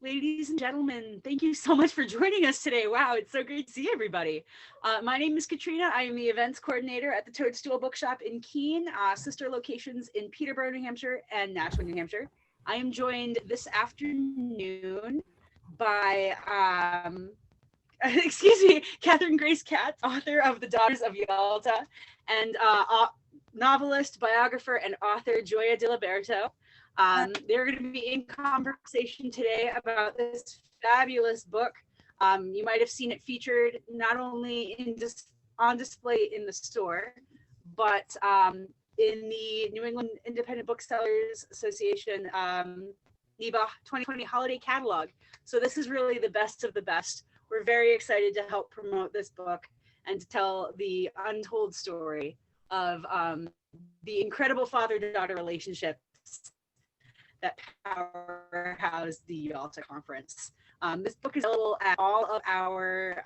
Ladies and gentlemen, thank you so much for joining us today. Wow, it's so great to see everybody. My name is Katrina. I am the events coordinator at the Toadstool Bookshop in Keene, sister locations in Peterborough, New Hampshire and Nashua, New Hampshire. I am joined this afternoon by, excuse me, Grace Katz, author of The Daughters of Yalta, and novelist, biographer, and author Gioia Diliberto. They're going to be in conversation today about this fabulous book. You might have seen it featured not only on display in the store, but in the New England Independent Booksellers Association NEBA 2020 holiday catalog. So this is really the best of the best. We're very excited to help promote this book and to tell the untold story of the incredible father-daughter relationships that powerhoused the Yalta Conference. This book is available at all of our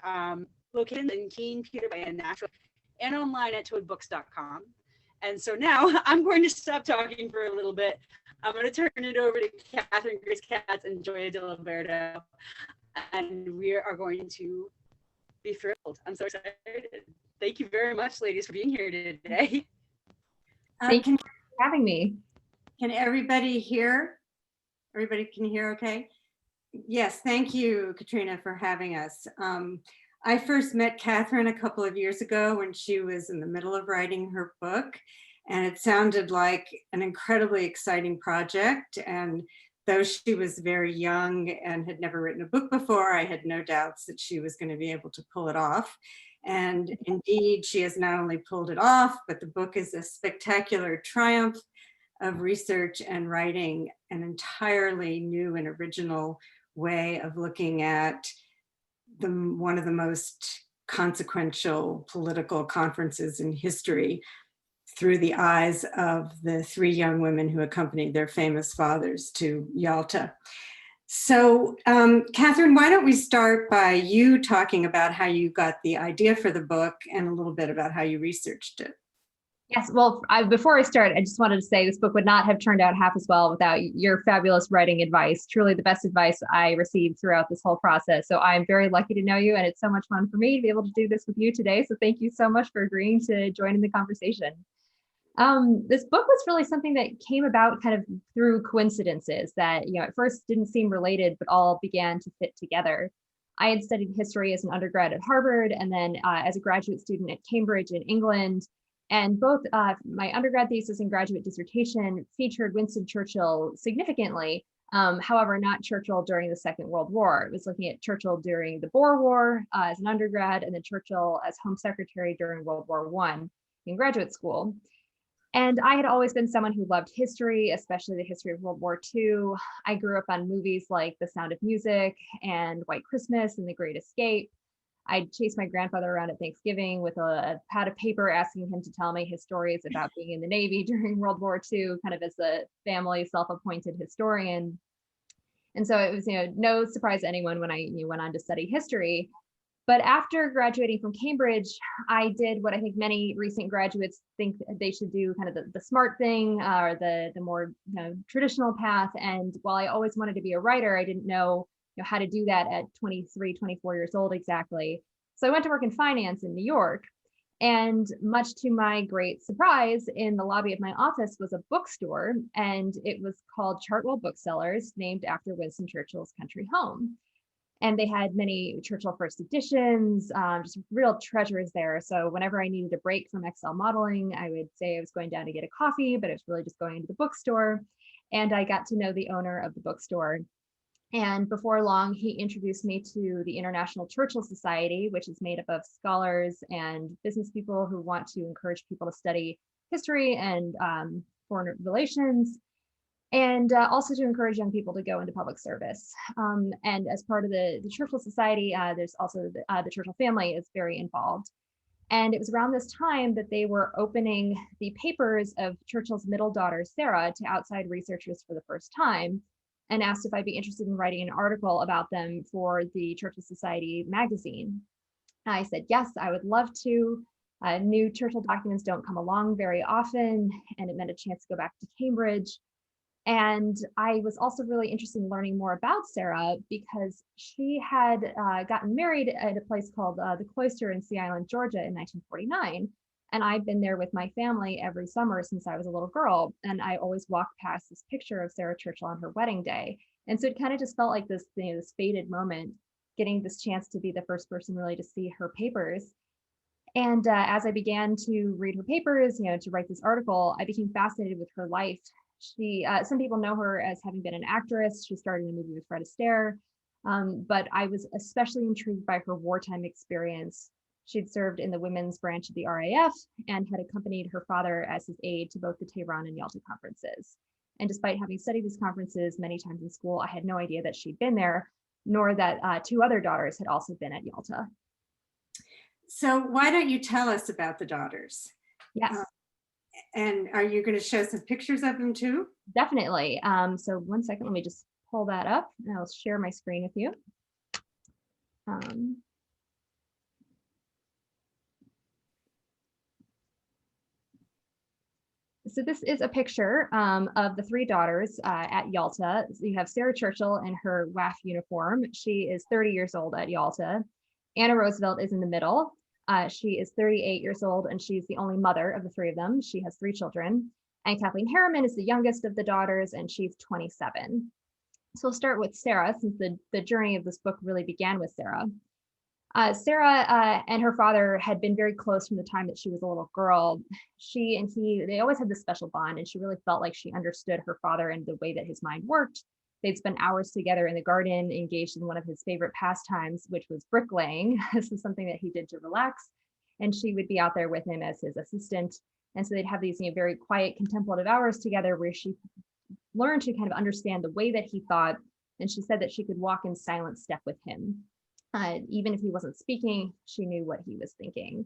locations in Keene, Peterborough, and Nashua, and online at toadbooks.com. And so now I'm going to stop talking for a little bit. I'm going to turn it over to Grace Katz and Gioia Diliberto, and we are going to be thrilled. I'm so excited. Thank you very much, ladies, for being here today. Thank you for having me. Can everybody hear? Everybody can hear okay? Yes, thank you, Katrina, for having us. I first met Catherine a couple of years ago when she was in the middle of writing her book, and it sounded like an incredibly exciting project. And though she was very young and had never written a book before, I had no doubts that she was going to be able to pull it off. And indeed, she has not only pulled it off, but the book is a spectacular triumph of research and writing an entirely new and original way of looking at one of the most consequential political conferences in history through the eyes of the three young women who accompanied their famous fathers to Yalta. So, Catherine, why don't we start by you talking about how you got the idea for the book and a little bit about how you researched it. Yes, well, before I start, I just wanted to say this book would not have turned out half as well without your fabulous writing advice. Truly the best advice I received throughout this whole process. So I'm very lucky to know you, and it's so much fun for me to be able to do this with you today. So thank you so much for agreeing to join in the conversation. This book was really something that came about kind of through coincidences that, at first didn't seem related, but all began to fit together. I had studied history as an undergrad at Harvard, and then as a graduate student at Cambridge in England. And both my undergrad thesis and graduate dissertation featured Winston Churchill significantly, however, not Churchill during the Second World War. It was looking at Churchill during the Boer War as an undergrad, and then Churchill as Home Secretary during World War I in graduate school. And I had always been someone who loved history, especially the history of World War II. I grew up on movies like The Sound of Music and White Christmas and The Great Escape. I'd chase my grandfather around at Thanksgiving with a pad of paper asking him to tell me his stories about being in the Navy during World War II, kind of as a family self-appointed historian. And so it was, no surprise to anyone when I went on to study history. But after graduating from Cambridge, I did what I think many recent graduates think they should do, kind of the smart thing or the more traditional path. And while I always wanted to be a writer, I didn't know how to do that at 23, 24 years old exactly. So I went to work in finance in New York. And much to my great surprise, in the lobby of my office was a bookstore, and it was called Chartwell Booksellers, named after Winston Churchill's country home. And they had many Churchill first editions, just real treasures there. So whenever I needed a break from Excel modeling, I would say I was going down to get a coffee, but it was really just going into the bookstore. And I got to know the owner of the bookstore. And before long, he introduced me to the International Churchill Society, which is made up of scholars and business people who want to encourage people to study history and foreign relations, and also to encourage young people to go into public service. And as part of the Churchill Society, there's also the Churchill family is very involved. And it was around this time that they were opening the papers of Churchill's middle daughter, Sarah, to outside researchers for the first time, and asked if I'd be interested in writing an article about them for the Churchill Society magazine. I said, yes, I would love to. New Churchill documents don't come along very often, and it meant a chance to go back to Cambridge. And I was also really interested in learning more about Sarah because she had gotten married at a place called the Cloister in Sea Island, Georgia in 1949. And I've been there with my family every summer since I was a little girl. And I always walked past this picture of Sarah Churchill on her wedding day. And so it kind of just felt like this, this fated moment, getting this chance to be the first person really to see her papers. And as I began to read her papers, to write this article, I became fascinated with her life. She, some people know her as having been an actress. She starred in a movie with Fred Astaire, but I was especially intrigued by her wartime experience. She'd served in the women's branch of the RAF and had accompanied her father as his aide to both the Tehran and Yalta conferences. And despite having studied these conferences many times in school, I had no idea that she'd been there, nor that two other daughters had also been at Yalta. So why don't you tell us about the daughters? Yes. And are you going to show some pictures of them too? Definitely. So one second, let me just pull that up and I'll share my screen with you. So this is a picture of the three daughters at Yalta. So you have Sarah Churchill in her WAF uniform. She is 30 years old at Yalta. Anna Roosevelt is in the middle. She is 38 years old and she's the only mother of the three of them. She has three children. And Kathleen Harriman is the youngest of the daughters and she's 27. So we'll start with Sarah since the journey of this book really began with Sarah. Sarah and her father had been very close from the time that she was a little girl. She and he, they always had this special bond and she really felt like she understood her father and the way that his mind worked. They'd spend hours together in the garden, engaged in one of his favorite pastimes, which was bricklaying. This is something that he did to relax. And she would be out there with him as his assistant. And so they'd have these very quiet, contemplative hours together where she learned to kind of understand the way that he thought. And she said that she could walk in silent step with him. Even if he wasn't speaking, she knew what he was thinking.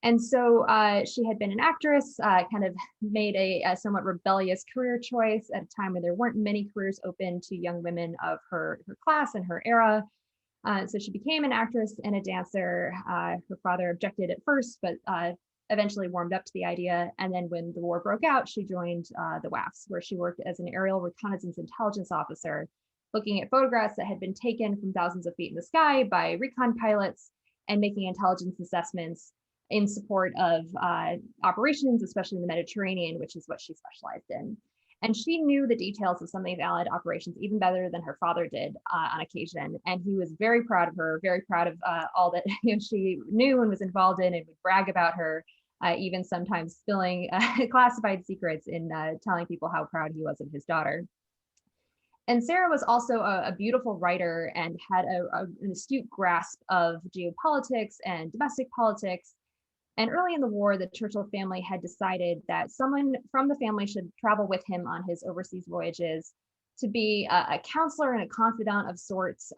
And so she had been an actress, kind of made a somewhat rebellious career choice at a time when there weren't many careers open to young women of her class and her era. So she became an actress and a dancer. Her father objected at first, but eventually warmed up to the idea. And then when the war broke out, she joined the WAFs, where she worked as an aerial reconnaissance intelligence officer, looking at photographs that had been taken from thousands of feet in the sky by recon pilots and making intelligence assessments in support of operations, especially in the Mediterranean, which is what she specialized in. And she knew the details of some of these Allied operations even better than her father did on occasion. And he was very proud of her, very proud of all that she knew and was involved in, and would brag about her, even sometimes spilling classified secrets in telling people how proud he was of his daughter. And Sarah was also a beautiful writer and had an astute grasp of geopolitics and domestic politics. And early in the war, the Churchill family had decided that someone from the family should travel with him on his overseas voyages to be a counselor and a confidant of sorts,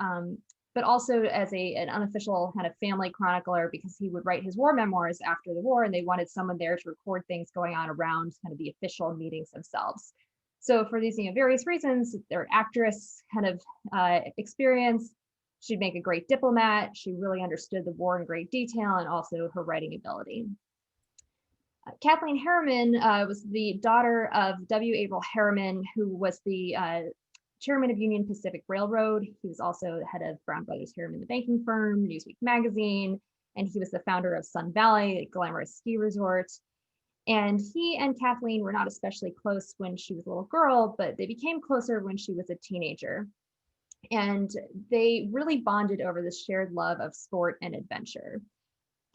but also as an unofficial kind of family chronicler, because he would write his war memoirs after the war, and they wanted someone there to record things going on around kind of the official meetings themselves. So for these various reasons, their actress kind of experience, she'd make a great diplomat. She really understood the war in great detail, and also her writing ability. Kathleen Harriman was the daughter of W. Averell Harriman, who was the chairman of Union Pacific Railroad. He was also the head of Brown Brothers Harriman, the banking firm, Newsweek magazine, and he was the founder of Sun Valley, a glamorous ski resort. And he and Kathleen were not especially close when she was a little girl, but they became closer when she was a teenager. And they really bonded over this shared love of sport and adventure.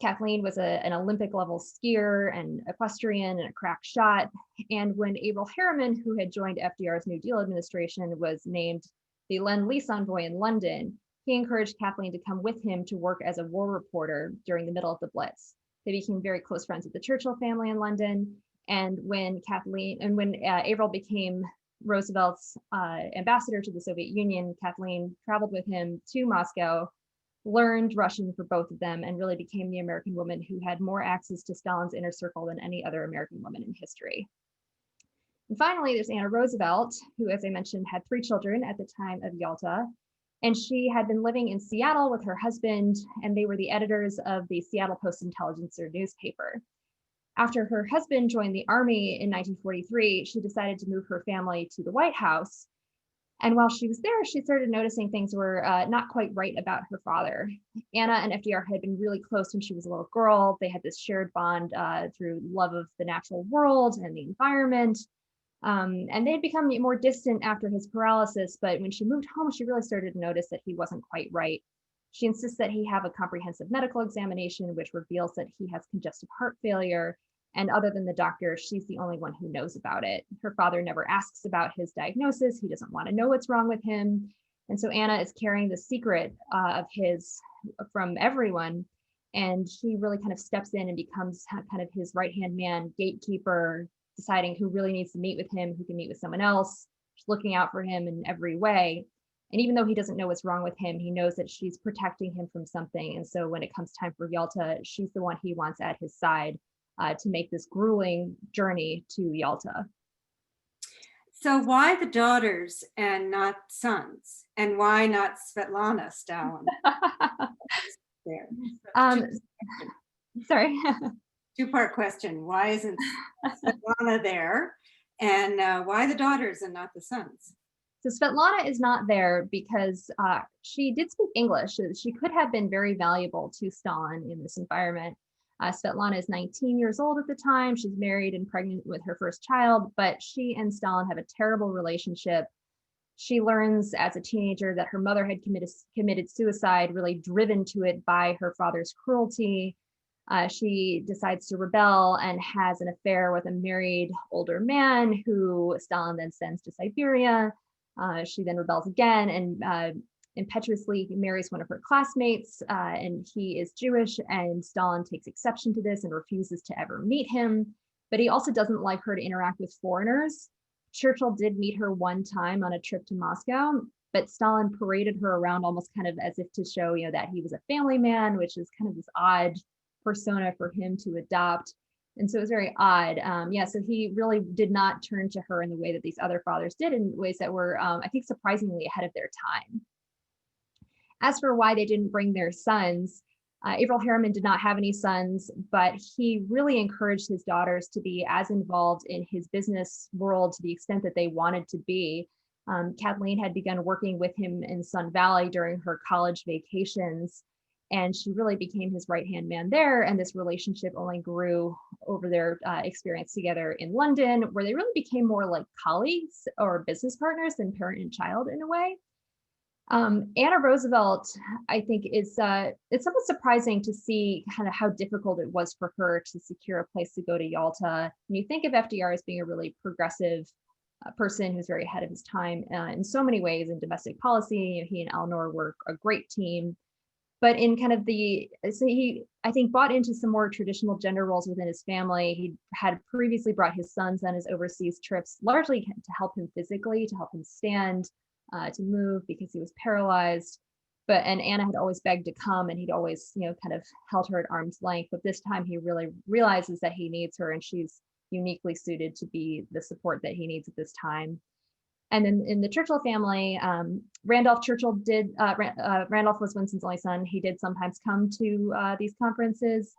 Kathleen was an Olympic level skier and equestrian and a crack shot. And when Averell Harriman, who had joined FDR's New Deal administration, was named the Lend-Lease envoy in London, he encouraged Kathleen to come with him to work as a war reporter during the middle of the Blitz. They became very close friends with the Churchill family in London. And when Averell became Roosevelt's ambassador to the Soviet Union, Kathleen traveled with him to Moscow, learned Russian for both of them, and really became the American woman who had more access to Stalin's inner circle than any other American woman in history. And finally, there's Anna Roosevelt, who, as I mentioned, had three children at the time of Yalta. And she had been living in Seattle with her husband, and they were the editors of the Seattle Post-Intelligencer newspaper. After her husband joined the army in 1943, she decided to move her family to the White House. And while she was there, she started noticing things were not quite right about her father. Anna and FDR had been really close when she was a little girl. They had this shared bond through love of the natural world and the environment. And they had become more distant after his paralysis, but when she moved home, she really started to notice that he wasn't quite right. She insists that he have a comprehensive medical examination, which reveals that he has congestive heart failure. And other than the doctor, she's the only one who knows about it. Her father never asks about his diagnosis. He doesn't want to know what's wrong with him. And so Anna is carrying the secret of his from everyone. And she really kind of steps in and becomes kind of his right-hand man, gatekeeper, deciding who really needs to meet with him, who can meet with someone else. She's looking out for him in every way. And even though he doesn't know what's wrong with him, he knows that she's protecting him from something. And so when it comes time for Yalta, she's the one he wants at his side to make this grueling journey to Yalta. So why the daughters and not sons? And why not Svetlana Stone? There. Sorry. Two-part question. Why isn't Svetlana there? And why the daughters and not the sons? So Svetlana is not there because she did speak English. She could have been very valuable to Stalin in this environment. Svetlana is 19 years old at the time. She's married and pregnant with her first child, but she and Stalin have a terrible relationship. She learns as a teenager that her mother had committed suicide, really driven to it by her father's cruelty. She decides to rebel and has an affair with a married older man who Stalin then sends to Siberia. She then rebels again and impetuously marries one of her classmates, and he is Jewish, and Stalin takes exception to this and refuses to ever meet him. But he also doesn't like her to interact with foreigners. Churchill did meet her one time on a trip to Moscow, but Stalin paraded her around almost kind of as if to show, that he was a family man, which is kind of this odd persona for him to adopt. And so it was very odd. So he really did not turn to her in the way that these other fathers did, in ways that were, I think, surprisingly ahead of their time. As for why they didn't bring their sons, Averell Harriman did not have any sons, but he really encouraged his daughters to be as involved in his business world to the extent that they wanted to be. Kathleen had begun working with him in Sun Valley during her college vacations, and she really became his right-hand man there. And this relationship only grew over their experience together in London, where they really became more like colleagues or business partners than parent and child in a way. Anna Roosevelt, I think, is it's somewhat surprising to see kind of how difficult it was for her to secure a place to go to Yalta. When you think of FDR as being a really progressive person who's very ahead of his time in so many ways in domestic policy, he and Eleanor were a great team. But in kind of he, I think, bought into some more traditional gender roles within his family. He had previously brought his sons on his overseas trips, largely to help him physically, to help him stand, to move because he was paralyzed. And Anna had always begged to come, and he'd always, kind of held her at arm's length. But this time he really realizes that he needs her, and she's uniquely suited to be the support that he needs at this time. And then in the Churchill family, Randolph Churchill Randolph was Winston's only son. He did sometimes come to these conferences.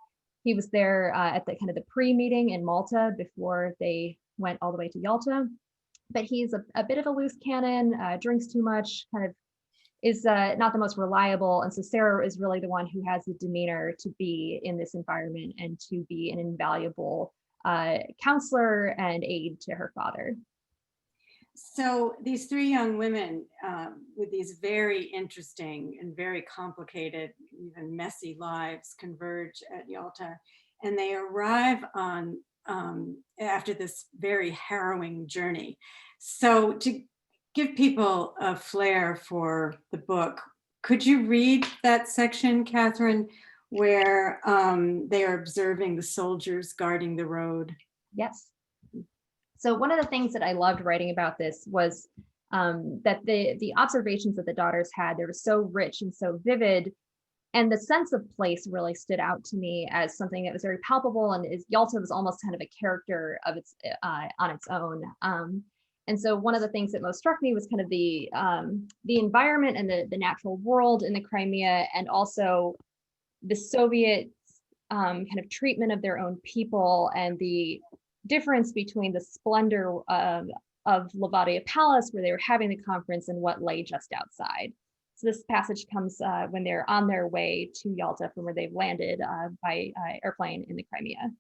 He was there at the kind of the pre-meeting in Malta before they went all the way to Yalta. But he's a bit of a loose cannon, drinks too much, kind of is not the most reliable. And so Sarah is really the one who has the demeanor to be in this environment and to be an invaluable counselor and aide to her father. So these three young women with these very interesting and very complicated, even messy lives converge at Yalta, and they arrive on after this very harrowing journey. So to give people a flair for the book, could you read that section, Catherine, where they are observing the soldiers guarding the road? Yes. So one of the things that I loved writing about this was that the observations that the daughters had, they were so rich and so vivid. And the sense of place really stood out to me as something that was very palpable, and Yalta was almost kind of a character of its on its own. And so one of the things that most struck me was kind of the environment and the natural world in the Crimea, and also the Soviet kind of treatment of their own people and the difference between the splendor of Lavadia Palace, where they were having the conference, and what lay just outside. So this passage comes when they're on their way to Yalta from where they've landed by airplane in the Crimea.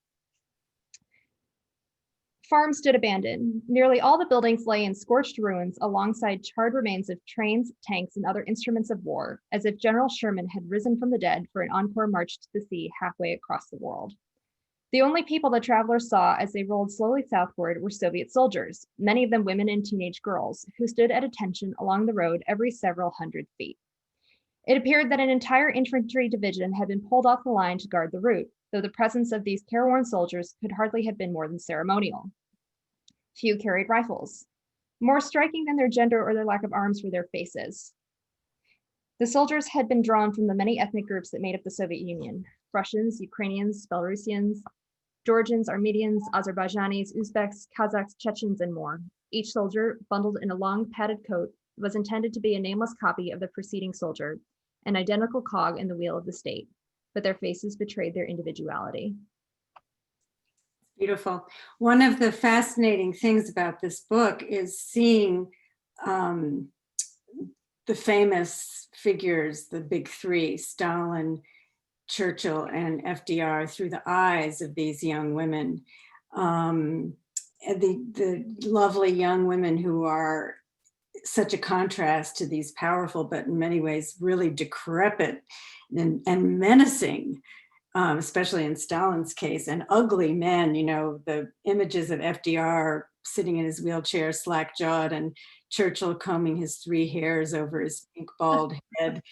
Farms stood abandoned. Nearly all the buildings lay in scorched ruins alongside charred remains of trains, tanks, and other instruments of war, as if General Sherman had risen from the dead for an encore march to the sea halfway across the world. The only people the travelers saw as they rolled slowly southward were Soviet soldiers, many of them women and teenage girls, who stood at attention along the road every several hundred feet. It appeared that an entire infantry division had been pulled off the line to guard the route, though the presence of these careworn soldiers could hardly have been more than ceremonial. Few carried rifles. More striking than their gender or their lack of arms were their faces. The soldiers had been drawn from the many ethnic groups that made up the Soviet Union: Russians, Ukrainians, Belarusians, Georgians, Armenians, Azerbaijanis, Uzbeks, Kazakhs, Chechens, and more. Each soldier, bundled in a long padded coat, was intended to be a nameless copy of the preceding soldier, an identical cog in the wheel of the state, but their faces betrayed their individuality. Beautiful. One of the fascinating things about this book is seeing the famous figures, the big three, Stalin, Churchill, and FDR, through the eyes of these young women. And the lovely young women who are such a contrast to these powerful, but in many ways really decrepit and menacing, especially in Stalin's case, and ugly men. You know, the images of FDR sitting in his wheelchair, slack-jawed, and Churchill combing his 3 hairs over his pink bald head.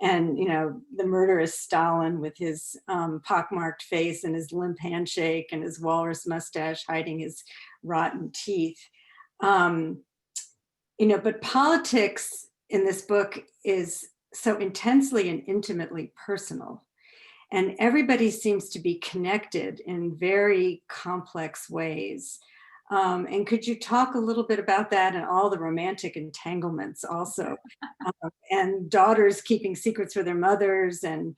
And, you know, the murderous Stalin with his pockmarked face and his limp handshake and his walrus mustache hiding his rotten teeth. You know, but politics in this book is so intensely and intimately personal. And everybody seems to be connected in very complex ways. And could you talk a little bit about that and all the romantic entanglements also? And daughters keeping secrets for their mothers. And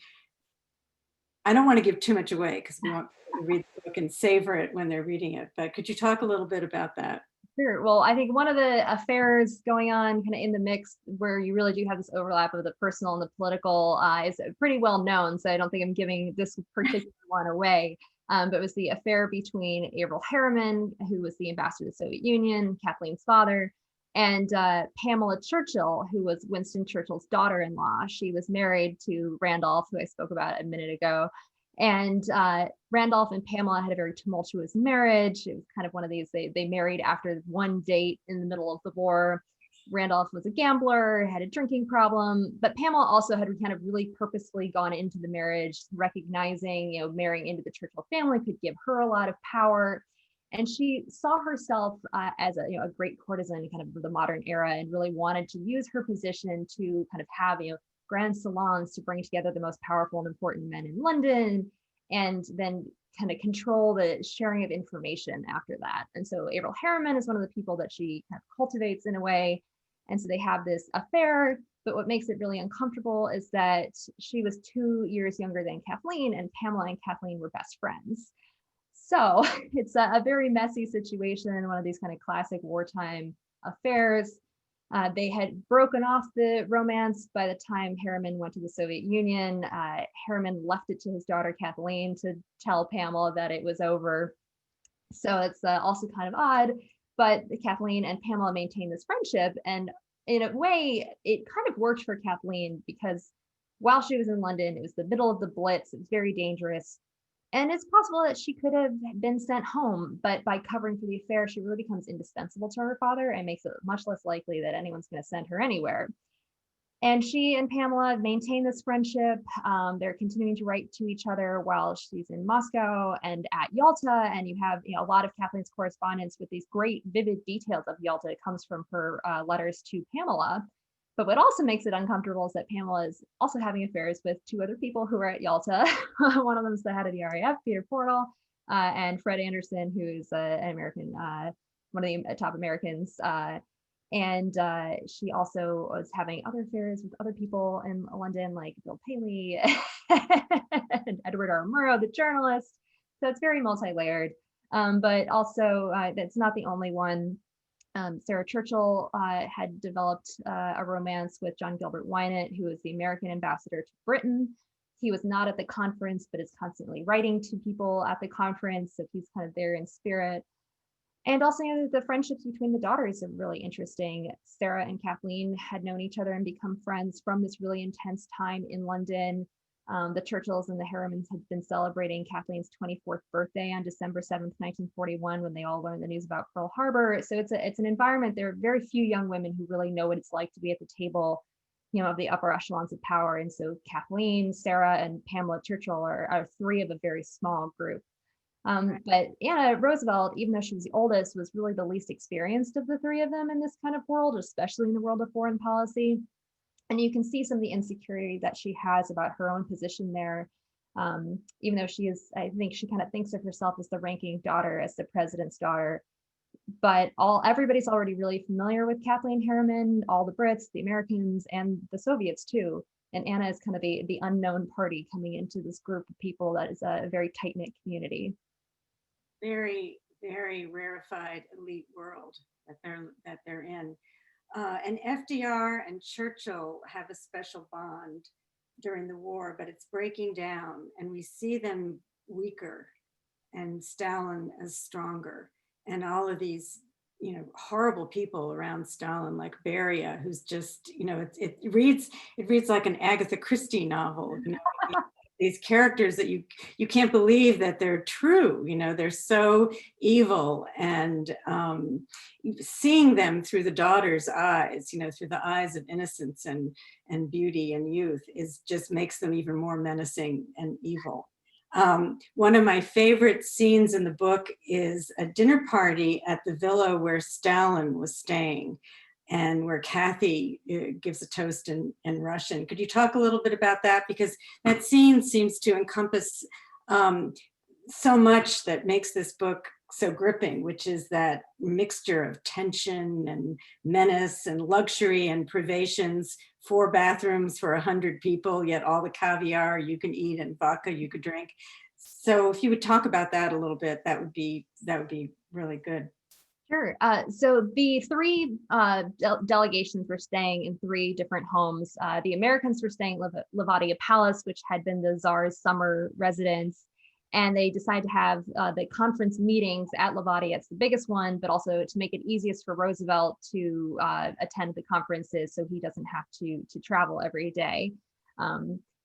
I don't want to give too much away because we want people to read the book and savor it when they're reading it. But could you talk a little bit about that? Sure. Well, I think one of the affairs going on kind of in the mix where you really do have this overlap of the personal and the political is pretty well known. So I don't think I'm giving this particular one away. But it was the affair between Averell Harriman, who was the ambassador to the Soviet Union, Kathleen's father, and Pamela Churchill, who was Winston Churchill's daughter-in-law. She was married to Randolph, who I spoke about a minute ago. And Randolph and Pamela had a very tumultuous marriage. It was kind of one of these, they married after one date in the middle of the war. Randolph was a gambler, had a drinking problem, but Pamela also had kind of really purposefully gone into the marriage, recognizing, you know, marrying into the Churchill family could give her a lot of power. And she saw herself as a, you know, a great courtesan kind of the modern era, and really wanted to use her position to kind of have, you know, grand salons to bring together the most powerful and important men in London, and then kind of control the sharing of information after that. And so Averell Harriman is one of the people that she kind of cultivates in a way. And so they have this affair, but what makes it really uncomfortable is that she was 2 years younger than Kathleen, and Pamela and Kathleen were best friends. So it's a very messy situation, one of these kind of classic wartime affairs. They had broken off the romance by the time Harriman went to the Soviet Union. Harriman left it to his daughter Kathleen to tell Pamela that it was over. So it's also kind of odd, but Kathleen and Pamela maintained this friendship. And in a way, it kind of worked for Kathleen because while she was in London, it was the middle of the Blitz. It was very dangerous. And it's possible that she could have been sent home, but by covering for the affair, she really becomes indispensable to her father and makes it much less likely that anyone's going to send her anywhere. And she and Pamela maintain this friendship. They're continuing to write to each other while she's in Moscow and at Yalta. And you have, you know, a lot of Kathleen's correspondence with these great vivid details of Yalta. It comes from her letters to Pamela. But what also makes it uncomfortable is that Pamela is also having affairs with 2 other people who are at Yalta. One of them is the head of the RAF, Peter Portal, and Fred Anderson, who is an American, one of the top Americans. And she also was having other affairs with other people in London, like Bill Paley and Edward R. Murrow, the journalist. So it's very multi-layered. But also, that's not the only one. Sarah Churchill had developed a romance with John Gilbert Wynant, who was the American ambassador to Britain. He was not at the conference, but is constantly writing to people at the conference. So he's kind of there in spirit. And also, you know, the friendships between the daughters are really interesting. Sarah and Kathleen had known each other and become friends from this really intense time in London. The Churchills and the Harrimans had been celebrating Kathleen's 24th birthday on December 7th, 1941, when they all learned the news about Pearl Harbor. So it's an environment. There are very few young women who really know what it's like to be at the table, you know, of the upper echelons of power. And so Kathleen, Sarah, and Pamela Churchill are three of a very small group. But Anna Roosevelt, even though she was the oldest, was really the least experienced of the three of them in this kind of world, especially in the world of foreign policy. And you can see some of the insecurity that she has about her own position there. Even though she is, I think she kind of thinks of herself as the ranking daughter, as the president's daughter. But everybody's already really familiar with Kathleen Harriman, all the Brits, the Americans, and the Soviets too. And Anna is kind of the unknown party coming into this group of people that is a very tight-knit community. Very, very rarefied elite world that they're in. And FDR and Churchill have a special bond during the war, but it's breaking down, and we see them weaker, and Stalin as stronger, and all of these, you know, horrible people around Stalin, like Beria, who's just, you know, it reads like an Agatha Christie novel. You know, these characters that you can't believe that they're true. You know, they're so evil, and seeing them through the daughter's eyes, you know, through the eyes of innocence and beauty and youth, just makes them even more menacing and evil. One of my favorite scenes in the book is a dinner party at the villa where Stalin was staying, and where Kathy gives a toast in Russian. Could you talk a little bit about that? Because that scene seems to encompass so much that makes this book so gripping, which is that mixture of tension and menace and luxury and privations, 4 bathrooms for 100 people, yet all the caviar you can eat and vodka you could drink. So if you would talk about that a little bit, that would be really good. Sure. So the three delegations were staying in 3 different homes. The Americans were staying at Levadia Palace, which had been the Tsar's summer residence. And they decided to have the conference meetings at Levadia. It's the biggest one, but also to make it easiest for Roosevelt to attend the conferences so he doesn't have to travel every day.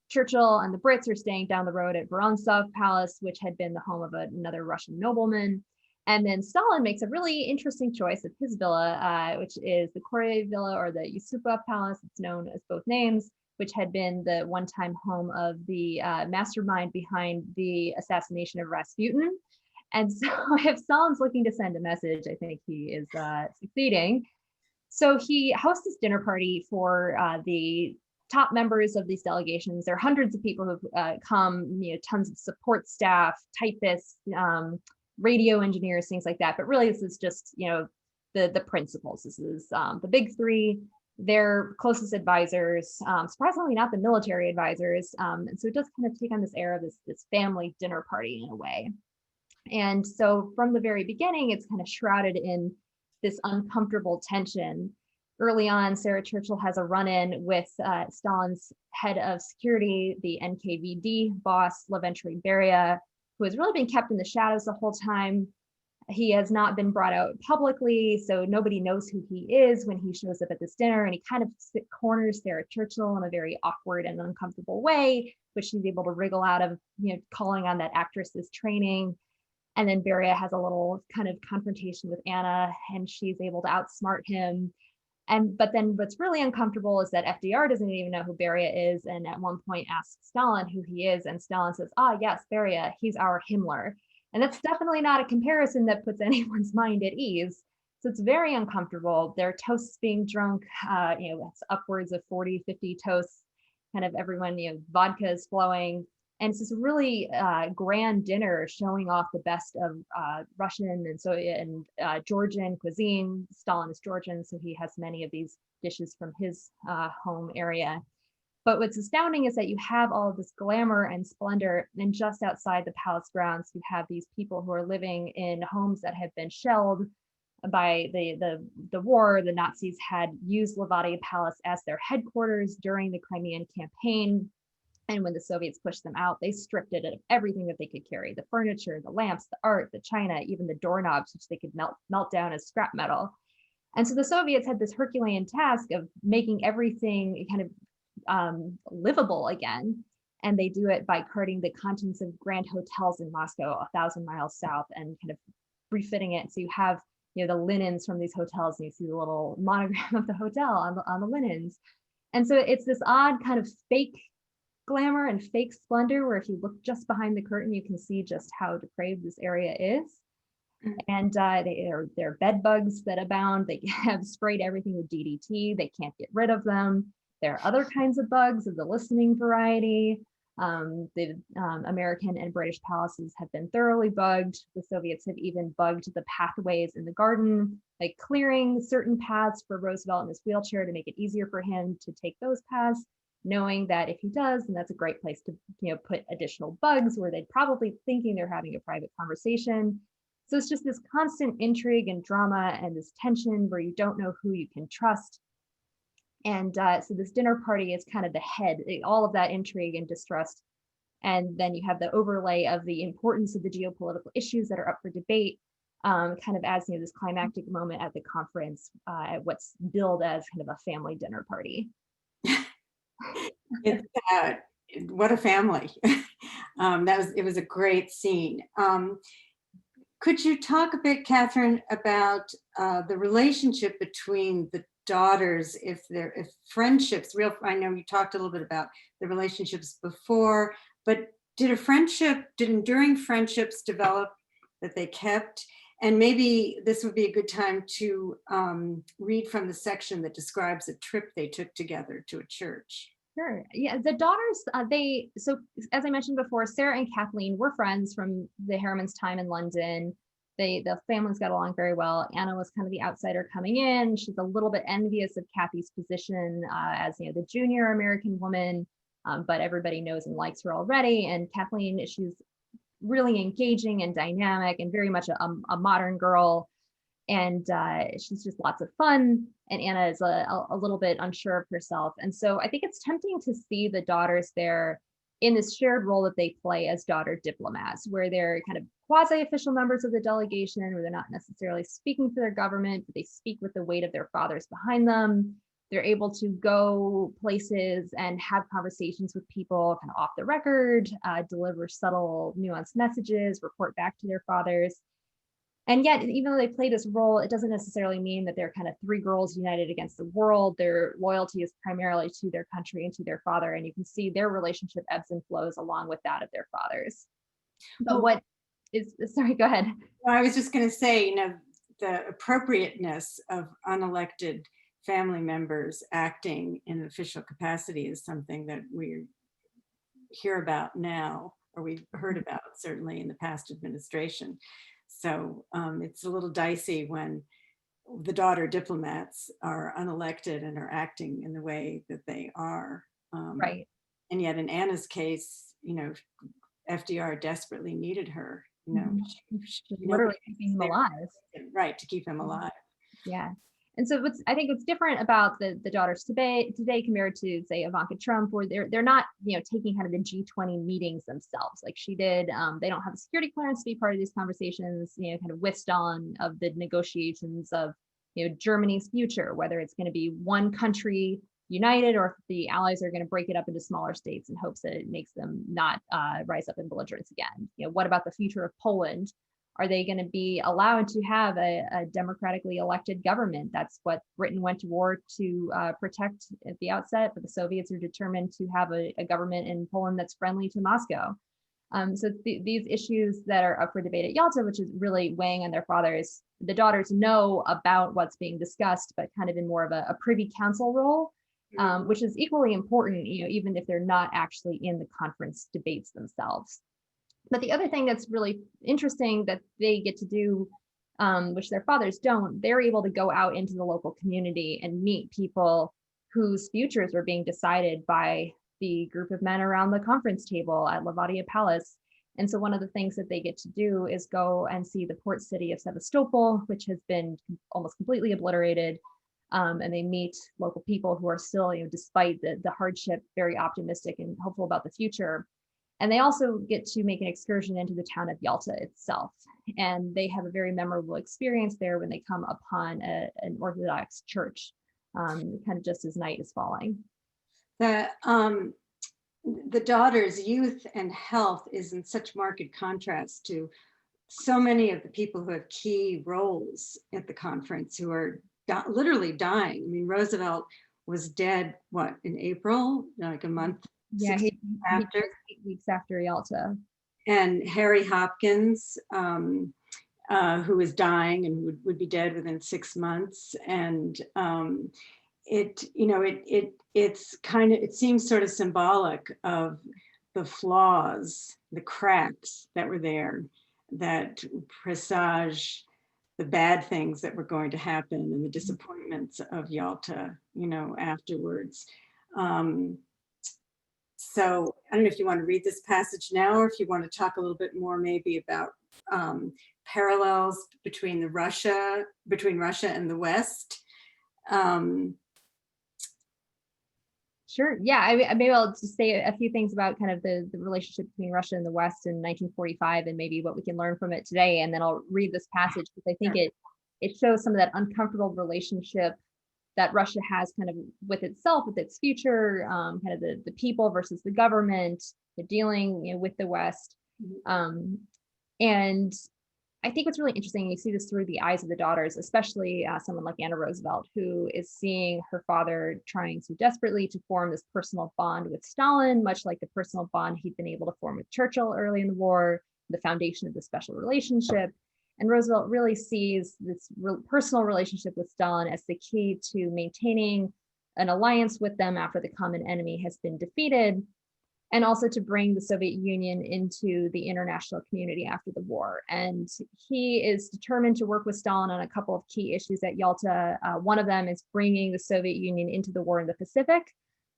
Churchill and the Brits are staying down the road at Vorontsov Palace, which had been the home of another Russian nobleman. And then Stalin makes a really interesting choice of his villa, which is the Korea Villa, or the Yusupov Palace. It's known as both names, which had been the one-time home of the mastermind behind the assassination of Rasputin. And so if Stalin's looking to send a message, I think he is succeeding. So he hosts this dinner party for the top members of these delegations. There are hundreds of people who've come, you know, tons of support staff, typists, radio engineers, things like that. But really, this is just, you know, the principals. This is the big 3, their closest advisors, surprisingly not the military advisors. And so it does kind of take on this air of this family dinner party in a way. And so from the very beginning, it's kind of shrouded in this uncomfortable tension. Early on, Sarah Churchill has a run-in with Stalin's head of security, the NKVD boss, Lavrentiy Beria, who has really been kept in the shadows the whole time. He has not been brought out publicly, so nobody knows who he is when he shows up at this dinner, and he kind of corners Sarah Churchill in a very awkward and uncomfortable way, which she's able to wriggle out of, you know, calling on that actress's training. And then Beria has a little kind of confrontation with Anna, and she's able to outsmart him. But then what's really uncomfortable is that FDR doesn't even know who Beria is, and at one point asks Stalin who he is, and Stalin says, yes, Beria, he's our Himmler. And that's definitely not a comparison that puts anyone's mind at ease. So it's very uncomfortable. There are toasts being drunk, you know, it's upwards of 40, 50 toasts, kind of everyone, you know, vodka is flowing. And it's this really grand dinner showing off the best of Russian and Soviet and Georgian cuisine. Stalin is Georgian, so he has many of these dishes from his home area. But what's astounding is that you have all of this glamour and splendor, and just outside the palace grounds, you have these people who are living in homes that have been shelled by the war. The Nazis had used Levadia Palace as their headquarters during the Crimean campaign. And when the Soviets pushed them out, they stripped it of everything that they could carry: the furniture, the lamps, the art, the china, even the doorknobs, which they could melt down as scrap metal. And so the Soviets had this Herculean task of making everything kind of livable again. And they do it by carting the contents of grand hotels in Moscow 1,000 miles south and kind of refitting it. So you have, you know, the linens from these hotels, and you see the little monogram of the hotel on the linens. And so it's this odd kind of fake glamour and fake splendor, where if you look just behind the curtain, you can see just how depraved this area is. And they're bed bugs that abound. They have sprayed everything with DDT. They can't get rid of them. There are other kinds of bugs of the listening variety. The American and British palaces have been thoroughly bugged. The Soviets have even bugged the pathways in the garden, like clearing certain paths for Roosevelt in his wheelchair to make it easier for him to take those paths, knowing that if he does, then that's a great place to, you know, put additional bugs where they'd probably thinking they're having a private conversation. So it's just this constant intrigue and drama and this tension where you don't know who you can trust. And so this dinner party is kind of the head, all of that intrigue and distrust. And then you have the overlay of the importance of the geopolitical issues that are up for debate, kind of as, you know, this climactic moment at the conference, at what's billed as kind of a family dinner party. It's, what a family. It was a great scene. Could you talk a bit, Katherine, about the relationship between the daughters, if friendships, I know you talked a little bit about the relationships before, but did enduring friendships develop that they kept? And maybe this would be a good time to read from the section that describes a trip they took together to a church. Sure. Yeah, the daughters, so as I mentioned before, Sarah and Kathleen were friends from the Harrimans' time in London. The families got along very well. Anna was kind of the outsider coming in. She's a little bit envious of Kathy's position as, you know, the junior American woman, but everybody knows and likes her already. And Kathleen, she's really engaging and dynamic and very much a modern girl. And she's just lots of fun. And Anna is a little bit unsure of herself. And so I think it's tempting to see the daughters there in this shared role that they play as daughter diplomats, where they're kind of quasi-official members of the delegation, where they're not necessarily speaking for their government, but they speak with the weight of their fathers behind them. They're able to go places and have conversations with people kind of off the record, deliver subtle, nuanced messages, report back to their fathers. And yet, even though they play this role, it doesn't necessarily mean that they're kind of three girls united against the world. Their loyalty is primarily to their country and to their father. And you can see their relationship ebbs and flows along with that of their fathers. But what is, sorry, go ahead. Well, I was just going to say, you know, the appropriateness of unelected family members acting in official capacity is something that we hear about now, or we've heard about certainly in the past administration. So it's a little dicey when the daughter diplomats are unelected and are acting in the way that they are. Right. And yet in Anna's case, you know, FDR desperately needed her, you know. She literally keeping him alive. Right, to keep him alive. Yeah. And so I think what's different about the daughters today compared to, say, Ivanka Trump, where they're not, you know, taking kind of the G20 meetings themselves like she did. They don't have a security clearance to be part of these conversations, you know, kind of whisked on of the negotiations of, you know, Germany's future, whether it's going to be one country united or if the allies are going to break it up into smaller states in hopes that it makes them not rise up in belligerence again. You know, what about the future of Poland? Are they going to be allowed to have a democratically elected government? That's what Britain went to war to protect at the outset, but the Soviets are determined to have a government in Poland that's friendly to Moscow. So these issues that are up for debate at Yalta, which is really weighing on their fathers, the daughters know about what's being discussed, but kind of in more of a privy council role. which is equally important, even if they're not actually in the conference debates themselves. But the other thing that's really interesting that they get to do, which their fathers don't, they're able to go out into the local community and meet people whose futures are being decided by the group of men around the conference table at Levadia Palace. And so one of the things that they get to do is go and see the port city of Sevastopol, which has been almost completely obliterated. And they meet local people who are still, despite the hardship, very optimistic and hopeful about the future. And they also get to make an excursion into the town of Yalta itself. And they have a very memorable experience there when they come upon an Orthodox church, kind of just as night is falling. The daughter's youth and health is in such marked contrast to so many of the people who have key roles at the conference who are literally dying. I mean, Roosevelt was dead, what, in April, like a month? Yeah, he after 8 weeks after Yalta. And Harry Hopkins, who was dying and would be dead within 6 months. And it seems sort of symbolic of the flaws, the cracks that were there that presage the bad things that were going to happen and the disappointments of Yalta, afterwards. So I don't know if you want to read this passage now, or if you want to talk a little bit more maybe about parallels between Russia and the West. Sure. Yeah, maybe I'll just say a few things about kind of the relationship between Russia and the West in 1945 and maybe what we can learn from it today. And then I'll read this passage because I think it shows some of that uncomfortable relationship that Russia has kind of with itself, with its future, kind of the people versus the government, the dealing with the West. And I think what's really interesting, you see this through the eyes of the daughters, especially someone like Anna Roosevelt, who is seeing her father trying so desperately to form this personal bond with Stalin, much like the personal bond he'd been able to form with Churchill early in the war, the foundation of the special relationship. And Roosevelt really sees this personal relationship with Stalin as the key to maintaining an alliance with them after the common enemy has been defeated, and also to bring the Soviet Union into the international community after the war. And he is determined to work with Stalin on a couple of key issues at Yalta. One of them is bringing the Soviet Union into the war in the Pacific.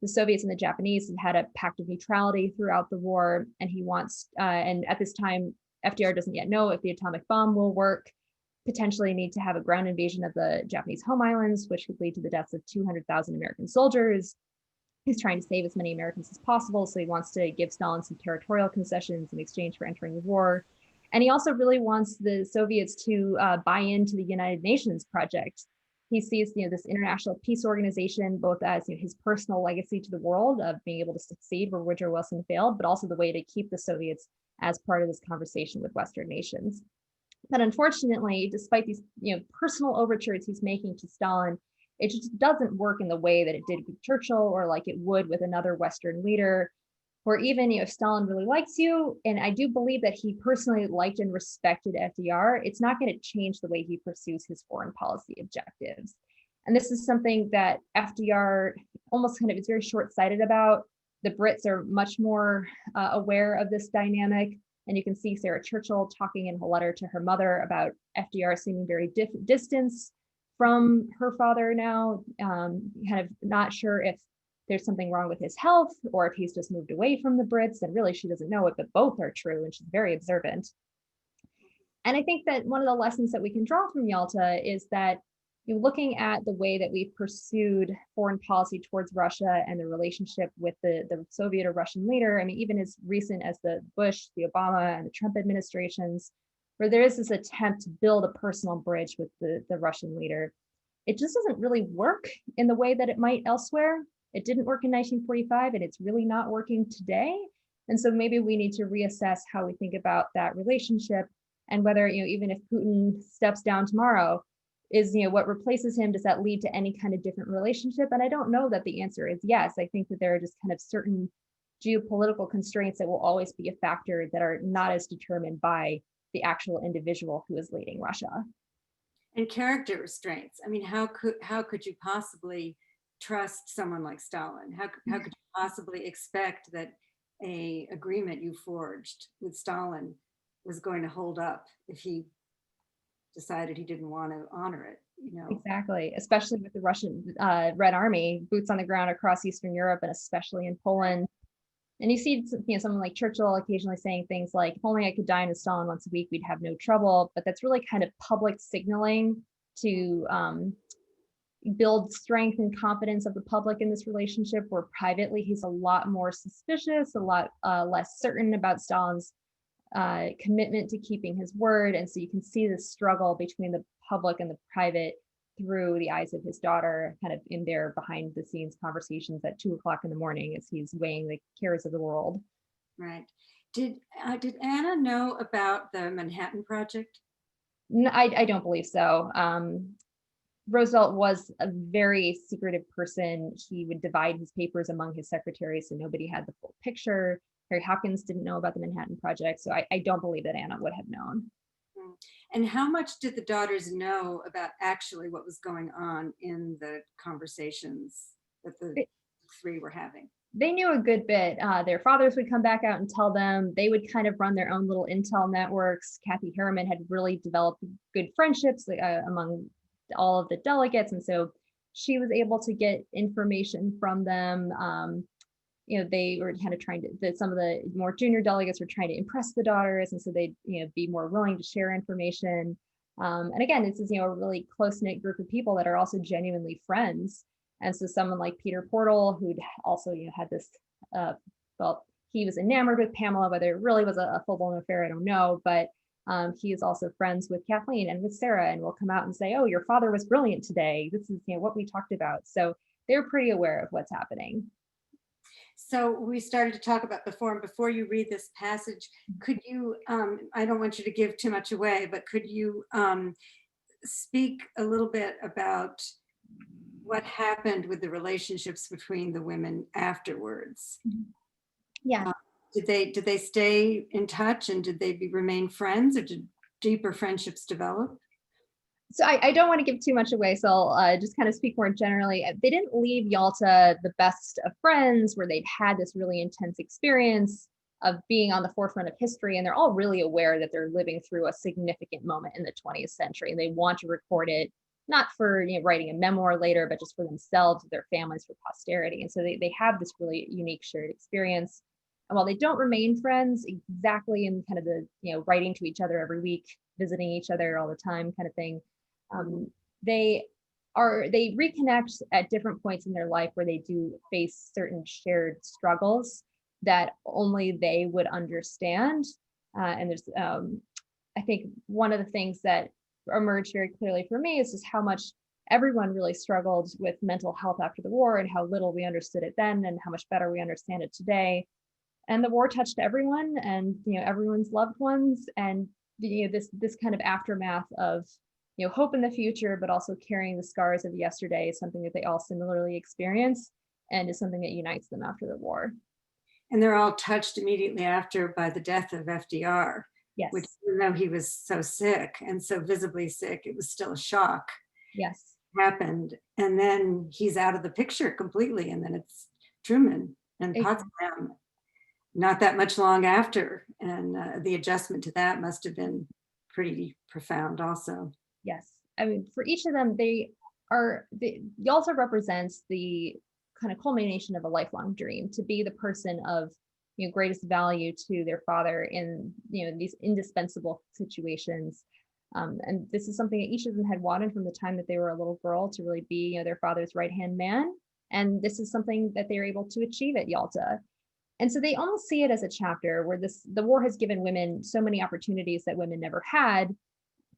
The Soviets and the Japanese had had a pact of neutrality throughout the war, and he wants, and at this time, FDR doesn't yet know if the atomic bomb will work, potentially need to have a ground invasion of the Japanese home islands, which could lead to the deaths of 200,000 American soldiers. He's trying to save as many Americans as possible, so he wants to give Stalin some territorial concessions in exchange for entering the war. And he also really wants the Soviets to buy into the United Nations project. He sees this international peace organization both as his personal legacy to the world of being able to succeed where Woodrow Wilson failed, but also the way to keep the Soviets as part of this conversation with Western nations. But unfortunately, despite these personal overtures he's making to Stalin, it just doesn't work in the way that it did with Churchill or like it would with another Western leader, where even if Stalin really likes you, and I do believe that he personally liked and respected FDR, it's not going to change the way he pursues his foreign policy objectives. And this is something that FDR almost kind of is very short-sighted about. The Brits are much more aware of this dynamic. And you can see Sarah Churchill talking in her letter to her mother about FDR seeming very distant from her father now, kind of not sure if there's something wrong with his health or if he's just moved away from the Brits. And really, she doesn't know it, but both are true. And she's very observant. And I think that one of the lessons that we can draw from Yalta is that looking at the way that we've pursued foreign policy towards Russia and the relationship with the Soviet or Russian leader, I mean, even as recent as the Bush, the Obama, and the Trump administrations, where there is this attempt to build a personal bridge with the Russian leader, it just doesn't really work in the way that it might elsewhere. It didn't work in 1945, and it's really not working today. And so maybe we need to reassess how we think about that relationship and whether, even if Putin steps down tomorrow, is what replaces him, does that lead to any kind of different relationship? And I don't know that the answer is yes. I think that there are just kind of certain geopolitical constraints that will always be a factor that are not as determined by the actual individual who is leading Russia. And character restraints. I mean, how could you possibly trust someone like Stalin? How could you possibly expect that a agreement you forged with Stalin was going to hold up if he decided he didn't want to honor it, you know? Exactly, especially with the Russian Red Army, boots on the ground across Eastern Europe and especially in Poland. And you see, you know, someone like Churchill occasionally saying things like, if only I could dine with Stalin once a week, we'd have no trouble. But that's really kind of public signaling to build strength and confidence of the public in this relationship, where privately he's a lot more suspicious, a lot less certain about Stalin's commitment to keeping his word. And so you can see the struggle between the public and the private through the eyes of his daughter, kind of in their behind the scenes conversations at 2 o'clock in the morning as he's weighing the cares of the world. Right. Did Anna know about the Manhattan Project? No, I don't believe so. Roosevelt was a very secretive person. He would divide his papers among his secretaries, so nobody had the full picture. Harry Hopkins didn't know about the Manhattan Project, so I don't believe that Anna would have known. And how much did the daughters know about actually what was going on in the conversations that the three were having? They knew a good bit. Their fathers would come back out and tell them. They would kind of run their own little intel networks. Kathy Harriman had really developed good friendships among all of the delegates, and so she was able to get information from them. You know, they were kind of trying to, some of the more junior delegates were trying to impress the daughters, and so they'd, you know, be more willing to share information. And again, this is, you know, a really close-knit group of people that are also genuinely friends. And so someone like Peter Portal, who'd also, you know, had this, well, he was enamored with Pamela, whether it really was a full-blown affair, I don't know, but he is also friends with Kathleen and with Sarah, and will come out and say, oh, your father was brilliant today. This is, you know, what we talked about. So they're pretty aware of what's happening. So we started to talk about before, and before you read this passage, could you, I don't want you to give too much away, but could you speak a little bit about what happened with the relationships between the women afterwards? Yeah. Did they stay in touch, and did they remain friends, or did deeper friendships develop? So I don't want to give too much away, so I'll just kind of speak more generally. They didn't leave Yalta the best of friends, where they'd had this really intense experience of being on the forefront of history, and they're all really aware that they're living through a significant moment in the 20th century, and they want to record it, not for, you know, writing a memoir later, but just for themselves, their families, for posterity. And so they have this really unique shared experience. And while they don't remain friends exactly in kind of the, you know, writing to each other every week, visiting each other all the time kind of thing, they reconnect at different points in their life where they do face certain shared struggles that only they would understand. And there's, I think one of the things that emerged very clearly for me is just how much everyone really struggled with mental health after the war, and how little we understood it then and how much better we understand it today. And the war touched everyone, and, you know, everyone's loved ones, and, you know, this kind of aftermath of, you know, hope in the future, but also carrying the scars of yesterday is something that they all similarly experience, and is something that unites them after the war. And they're all touched immediately after by the death of FDR. Yes. Which, even though he was so sick and so visibly sick, it was still a shock. Yes. Happened. And then he's out of the picture completely. And then it's Truman and Potsdam, not that much long after. And the adjustment to that must have been pretty profound also. Yes. I mean, for each of them, Yalta represents the kind of culmination of a lifelong dream, to be the person of, you know, greatest value to their father in, you know, these indispensable situations. And this is something that each of them had wanted from the time that they were a little girl, to really be, you know, their father's right-hand man. And this is something that they were able to achieve at Yalta. And so they almost see it as a chapter where the war has given women so many opportunities that women never had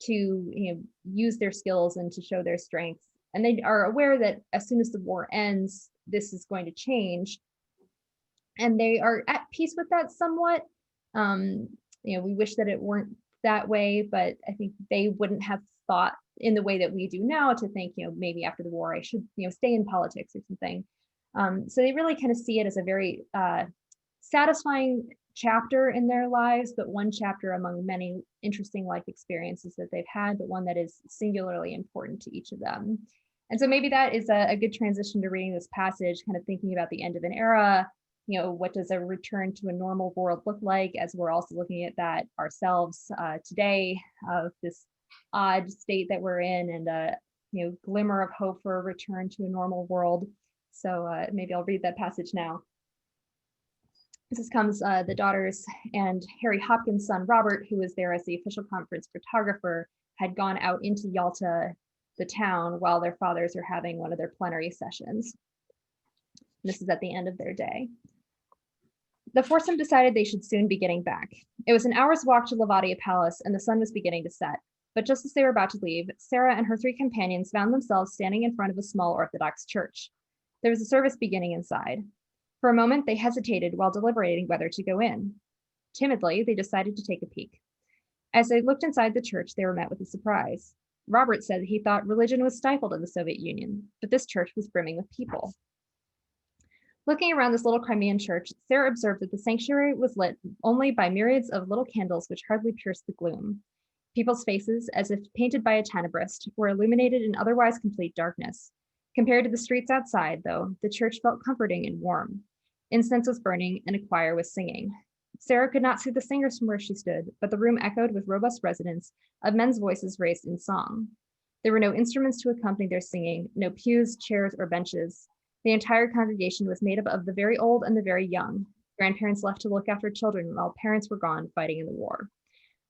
to, you know, use their skills and to show their strengths. And they are aware that as soon as the war ends, this is going to change. And they are at peace with that somewhat. You know, we wish that it weren't that way, but I think they wouldn't have thought in the way that we do now to think, you know, maybe after the war I should, you know, stay in politics or something. So they really kind of see it as a very satisfying chapter in their lives, but one chapter among many interesting life experiences that they've had, but one that is singularly important to each of them. And so maybe that is a good transition to reading this passage, kind of thinking about the end of an era. What does a return to a normal world look like, as we're also looking at that ourselves today, of this odd state that we're in, and a glimmer of hope for a return to a normal world. So maybe I'll read that passage now. This comes, the daughters and Harry Hopkins' son, Robert, who was there as the official conference photographer, had gone out into Yalta, the town, while their fathers were having one of their plenary sessions. This is at the end of their day. The foursome decided they should soon be getting back. It was an hour's walk to Levadia Palace, and the sun was beginning to set. But just as they were about to leave, Sarah and her three companions found themselves standing in front of a small Orthodox church. There was a service beginning inside. For a moment, they hesitated while deliberating whether to go in. Timidly, they decided to take a peek. As they looked inside the church, they were met with a surprise. Robert said he thought religion was stifled in the Soviet Union, but this church was brimming with people. Looking around this little Crimean church, Sarah observed that the sanctuary was lit only by myriads of little candles which hardly pierced the gloom. People's faces, as if painted by a tenebrist, were illuminated in otherwise complete darkness. Compared to the streets outside, though, the church felt comforting and warm. Incense was burning and a choir was singing. Sarah could not see the singers from where she stood, but the room echoed with robust resonance of men's voices raised in song. There were no instruments to accompany their singing, no pews, chairs, or benches. The entire congregation was made up of the very old and the very young, grandparents left to look after children while parents were gone fighting in the war.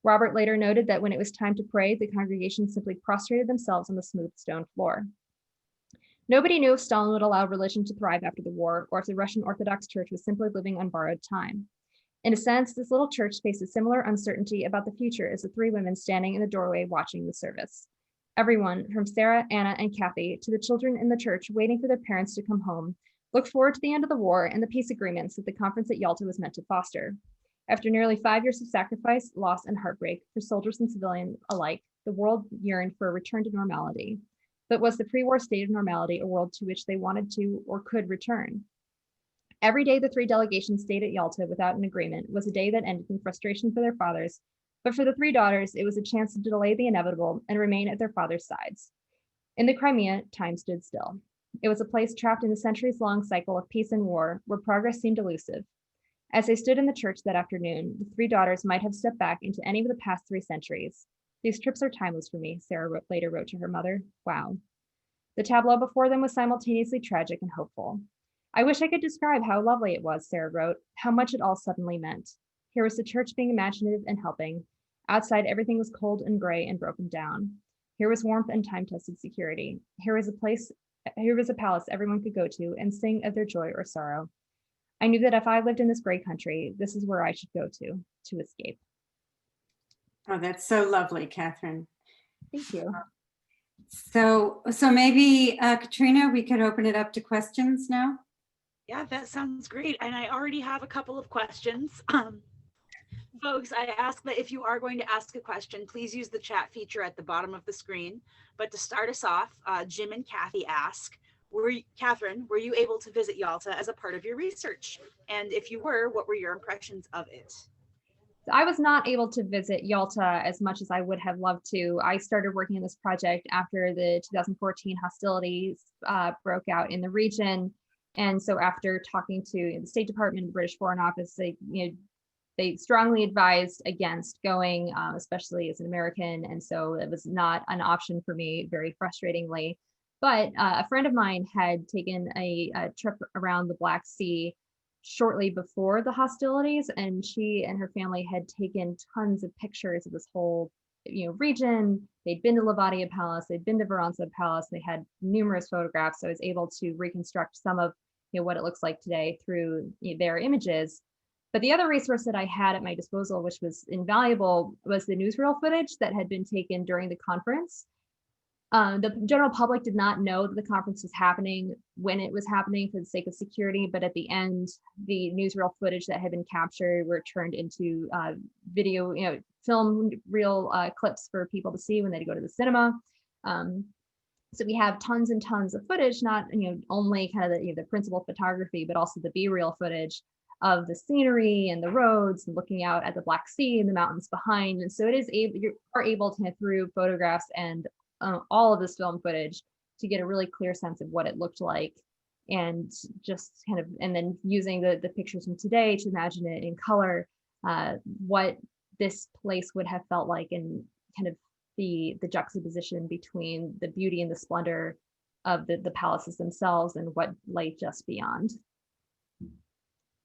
Robert later noted that when it was time to pray, the congregation simply prostrated themselves on the smooth stone floor. Nobody knew if Stalin would allow religion to thrive after the war, or if the Russian Orthodox Church was simply living on borrowed time. In a sense, this little church faced a similar uncertainty about the future as the three women standing in the doorway watching the service. Everyone, from Sarah, Anna, and Kathy, to the children in the church waiting for their parents to come home, looked forward to the end of the war and the peace agreements that the conference at Yalta was meant to foster. After nearly 5 years of sacrifice, loss, and heartbreak for soldiers and civilians alike, the world yearned for a return to normality. But was the pre-war state of normality a world to which they wanted to or could return? Every day the three delegations stayed at Yalta without an agreement was a day that ended in frustration for their fathers, but for the three daughters, it was a chance to delay the inevitable and remain at their fathers' sides. In the Crimea, time stood still. It was a place trapped in a centuries-long cycle of peace and war, where progress seemed elusive. As they stood in the church that afternoon, the three daughters might have stepped back into any of the past 3 centuries. These trips are timeless for me, Sarah later wrote to her mother. Wow. The tableau before them was simultaneously tragic and hopeful. I wish I could describe how lovely it was, Sarah wrote, how much it all suddenly meant. Here was the church being imaginative and helping. Outside, everything was cold and gray and broken down. Here was warmth and time-tested security. Here was a palace everyone could go to and sing of their joy or sorrow. I knew that if I lived in this great country, this is where I should go to escape. Oh, that's so lovely, Catherine. Thank you. So maybe, Katrina, we could open it up to questions now. Yeah, that sounds great. And I already have a couple of questions. Folks, I ask that if you are going to ask a question, please use the chat feature at the bottom of the screen. But to start us off, Jim and Kathy ask, Catherine, were you able to visit Yalta as a part of your research? And if you were, what were your impressions of it? I was not able to visit Yalta as much as I would have loved to. I started working on this project after the 2014 hostilities broke out in the region. And so after talking to the State Department, the British Foreign Office, they strongly advised against going, especially as an American. And so it was not an option for me, very frustratingly. But a friend of mine had taken a trip around the Black Sea shortly before the hostilities, and she and her family had taken tons of pictures of this whole region. They'd been to Levadia Palace, they'd been to Vorontsov Palace, they had numerous photographs. So I was able to reconstruct some of what it looks like today through their images. But the other resource that I had at my disposal, which was invaluable, was the newsreel footage that had been taken during the conference. The general public did not know that the conference was happening when it was happening for the sake of security, but at the end, the newsreel footage that had been captured were turned into video, film reel clips for people to see when they go to the cinema. So we have tons and tons of footage, not only kind of the principal photography, but also the B-reel footage of the scenery and the roads and looking out at the Black Sea and the mountains behind. And so you are able to, through photographs and all of this film footage, to get a really clear sense of what it looked like, and just kind of, and then using the pictures from today to imagine it in color, what this place would have felt like, and kind of the juxtaposition between the beauty and the splendor of the palaces themselves and what lay just beyond.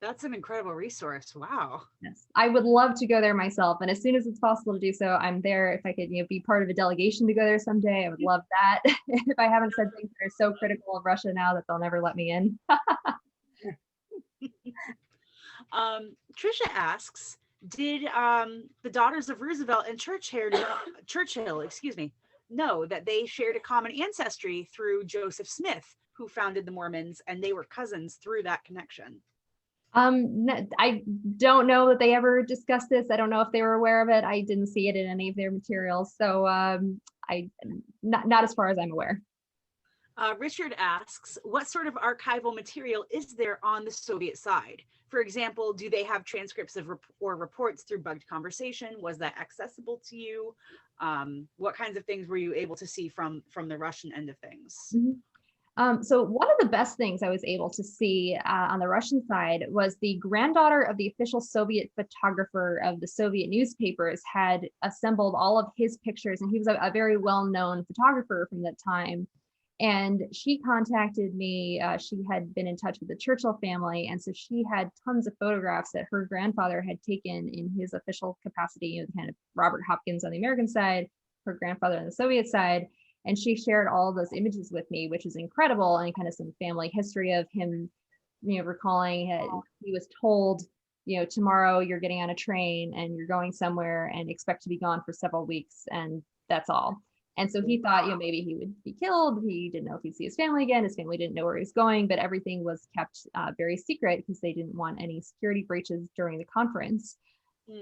That's an incredible resource. Wow. Yes, I would love to go there myself, and as soon as it's possible to do so, I'm there. If I could, be part of a delegation to go there someday, I would love that. If I haven't said things that are so critical of Russia now that they'll never let me in. Trisha asks, did the Daughters of Roosevelt and Churchill, know that they shared a common ancestry through Joseph Smith, who founded the Mormons, and they were cousins through that connection? I don't know that they ever discussed this. I don't know if they were aware of it. I didn't see it in any of their materials. So not as far as I'm aware. Richard asks, what sort of archival material is there on the Soviet side? For example, do they have transcripts of or reports through bugged conversation? Was that accessible to you? What kinds of things were you able to see from the Russian end of things? Mm-hmm. So one of the best things I was able to see on the Russian side was the granddaughter of the official Soviet photographer of the Soviet newspapers had assembled all of his pictures, and he was a very well-known photographer from that time. And she contacted me. She had been in touch with the Churchill family, and so she had tons of photographs that her grandfather had taken in his official capacity, kind of Robert Hopkins on the American side, her grandfather on the Soviet side. And she shared all of those images with me, which is incredible, and kind of some family history of him, recalling he was told, tomorrow you're getting on a train and you're going somewhere and expect to be gone for several weeks, and that's all. And so he thought, maybe he would be killed. He didn't know if he'd see his family again. His family didn't know where he was going, but everything was kept very secret because they didn't want any security breaches during the conference.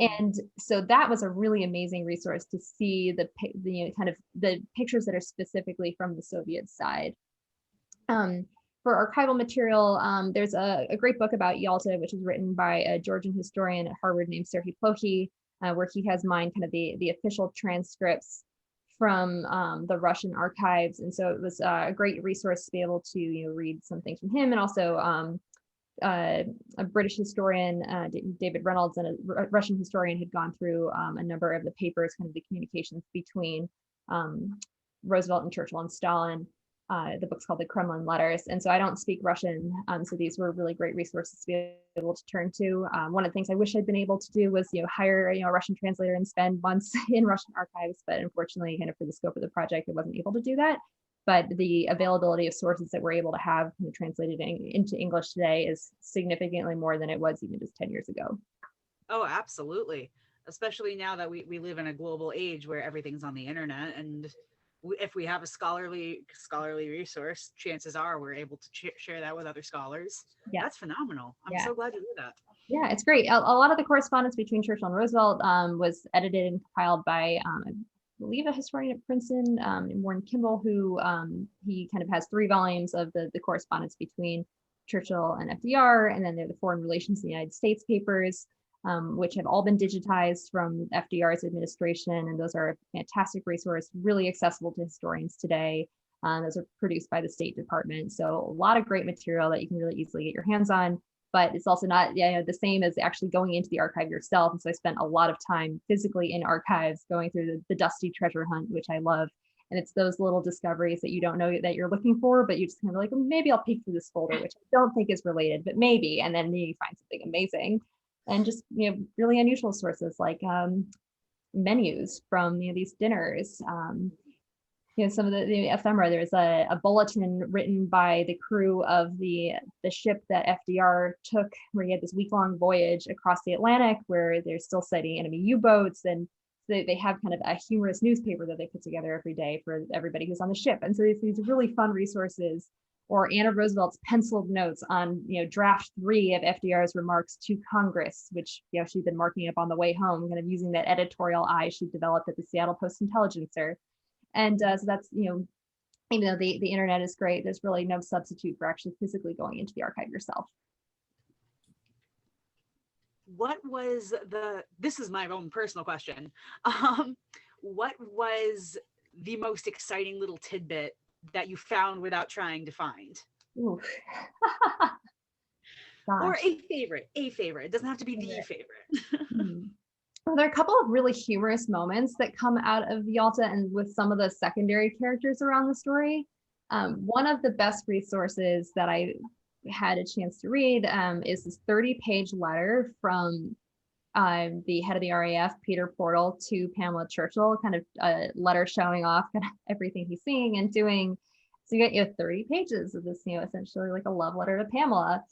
And so that was a really amazing resource to see the kind of the pictures that are specifically from the Soviet side. For archival material, there's a great book about Yalta, which is written by a Georgian historian at Harvard named Serhiy Plokhy, where he has mined kind of the official transcripts from the Russian archives. And so it was a great resource to be able to read some things from him, and also a British historian, David Reynolds, and a Russian historian had gone through a number of the papers, kind of the communications between Roosevelt and Churchill and Stalin. The book's called The Kremlin Letters. And so I don't speak Russian, so these were really great resources to be able to turn to. One of the things I wish I'd been able to do was hire a Russian translator and spend months in Russian archives, but unfortunately, kind of for the scope of the project, I wasn't able to do that. But the availability of sources that we're able to have kind of translated into English today is significantly more than it was even just 10 years ago. Oh, absolutely. Especially now that we live in a global age where everything's on the internet, and if we have a scholarly resource, chances are we're able to share that with other scholars. Yeah. That's phenomenal. I'm so glad to hear that. Yeah, it's great. A lot of the correspondence between Churchill and Roosevelt was edited and compiled by I believe a historian at Princeton, Warren Kimball, who he kind of has 3 volumes of the correspondence between Churchill and FDR, and then there are the Foreign Relations in the United States papers, which have all been digitized from FDR's administration, and those are a fantastic resource, really accessible to historians today. Those are produced by the State Department, so a lot of great material that you can really easily get your hands on. But it's also not the same as actually going into the archive yourself. And so I spent a lot of time physically in archives going through the dusty treasure hunt, which I love. And it's those little discoveries that you don't know that you're looking for, but you just kind of like, maybe I'll peek through this folder, which I don't think is related, but maybe. And then you find something amazing. And just really unusual sources like menus from these dinners. Some of the ephemera. There's a bulletin written by the crew of the ship that FDR took, where he had this week-long voyage across the Atlantic, where they're still sighting enemy U-boats, and they have kind of a humorous newspaper that they put together every day for everybody who's on the ship. And so these really fun resources, or Anna Roosevelt's penciled notes on draft 3 of FDR's remarks to Congress, which she'd been marking up on the way home, kind of using that editorial eye she developed at the Seattle Post-Intelligencer. And so that's, even though the internet is great, there's really no substitute for actually physically going into the archive yourself. What was this is my own personal question. What was the most exciting little tidbit that you found without trying to find? Ooh. Or Gosh. a favorite. It doesn't have to be the favorite. Well, there are a couple of really humorous moments that come out of Yalta and with some of the secondary characters around the story. One of the best resources that I had a chance to read is this 30-page letter from the head of the RAF, Peter Portal, to Pamela Churchill, kind of a letter showing off kind of everything he's seeing and doing. So you get 30 pages of this, essentially like a love letter to Pamela.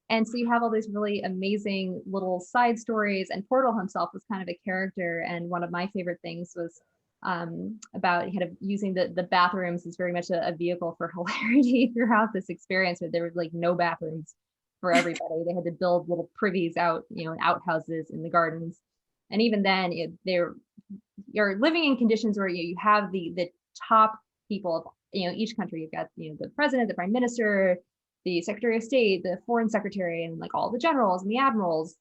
And so you have all these really amazing little side stories, and Portal himself was kind of a character. And one of my favorite things was about kind of using the bathrooms as very much a vehicle for hilarity throughout this experience, where there was like no bathrooms for everybody. They had to build little privies out, in outhouses in the gardens. And even then, you're living in conditions where you have the top people of each country. You've got the president, the prime minister, the secretary of state, the foreign secretary, and like all the generals and the admirals,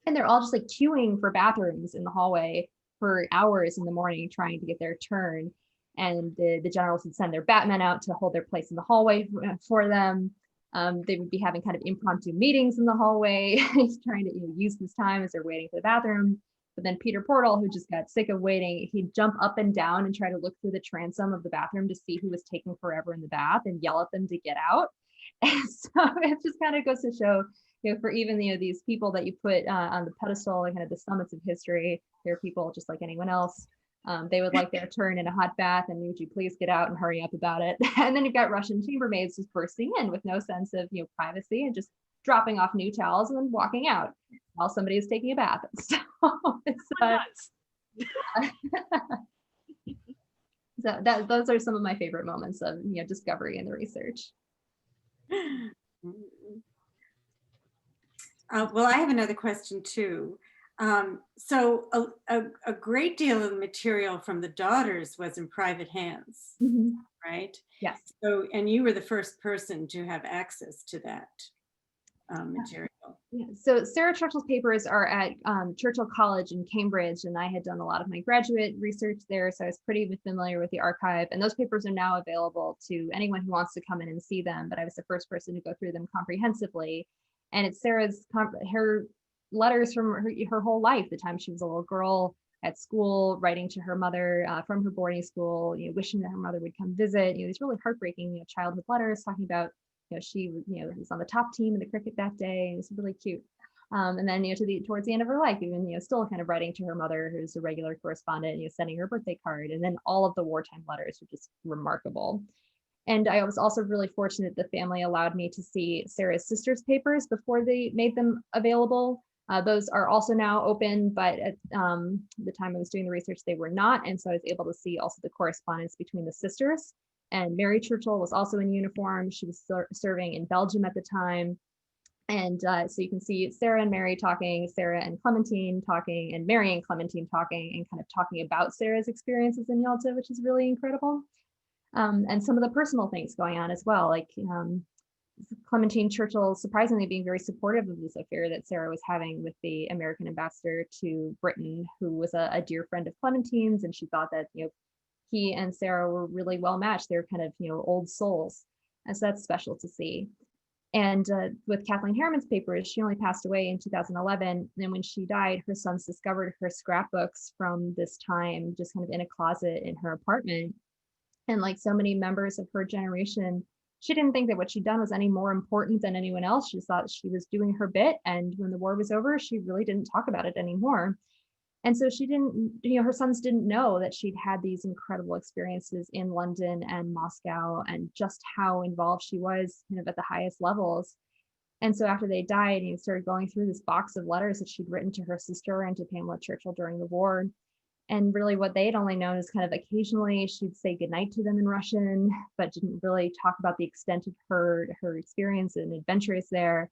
and they're all just like queuing for bathrooms in the hallway for hours in the morning trying to get their turn. And the generals would send their batmen out to hold their place in the hallway for them. They would be having kind of impromptu meetings in the hallway, trying to use this time as they're waiting for the bathroom. But then Peter Portal, who just got sick of waiting, he'd jump up and down and try to look through the transom of the bathroom to see who was taking forever in the bath and yell at them to get out. And so it just kind of goes to show, for even these people that you put on the pedestal and kind of the summits of history, they're people just like anyone else. They would like their turn in a hot bath, and would you please get out and hurry up about it? And then you've got Russian chambermaids just bursting in with no sense of privacy and just dropping off new towels and then walking out while somebody is taking a bath. So it's so those are some of my favorite moments of discovery in the research. Well, I have another question too. So a great deal of the material from the daughters was in private hands, right? Yes. So, and you were the first person to have access to that material. Yeah. So Sarah Churchill's papers are at Churchill College in Cambridge, and I had done a lot of my graduate research there, so I was pretty familiar with the archive. And those papers are now available to anyone who wants to come in and see them, but I was the first person to go through them comprehensively. And it's Sarah's her letters from her whole life, the time she was a little girl at school, writing to her mother from her boarding school, wishing that her mother would come visit. These really heartbreaking childhood letters talking about she was on the top team in the cricket that day. It was really cute. And then towards the end of her life, even still kind of writing to her mother, who's a regular correspondent, sending her birthday card, and then all of the wartime letters were just remarkable. And I was also really fortunate the family allowed me to see Sarah's sister's papers before they made them available. Those are also now open, but at the time I was doing the research, they were not. And so I was able to see also the correspondence between the sisters. And Mary Churchill was also in uniform. She was serving in Belgium at the time. And so you can see Sarah and Mary talking, Sarah and Clementine talking, and Mary and Clementine talking, and kind of talking about Sarah's experiences in Yalta, which is really incredible. And some of the personal things going on as well, like Clementine Churchill surprisingly being very supportive of this affair that Sarah was having with the American ambassador to Britain, who was a dear friend of Clementine's, and she thought that he and Sarah were really well matched. They're kind of old souls, and so that's special to see. And with Kathleen Harriman's papers, she only passed away in 2011. And when she died, her sons discovered her scrapbooks from this time just kind of in a closet in her apartment. And like so many members of her generation, she didn't think that what she'd done was any more important than anyone else. She thought she was doing her bit. And when the war was over, she really didn't talk about it anymore. And so she didn't, her sons didn't know that she'd had these incredible experiences in London and Moscow, and just how involved she was kind of at the highest levels. And so after they died, started going through this box of letters that she'd written to her sister and to Pamela Churchill during the war. And really what they'd only known is kind of occasionally she'd say goodnight to them in Russian, but didn't really talk about the extent of her experience and adventures there.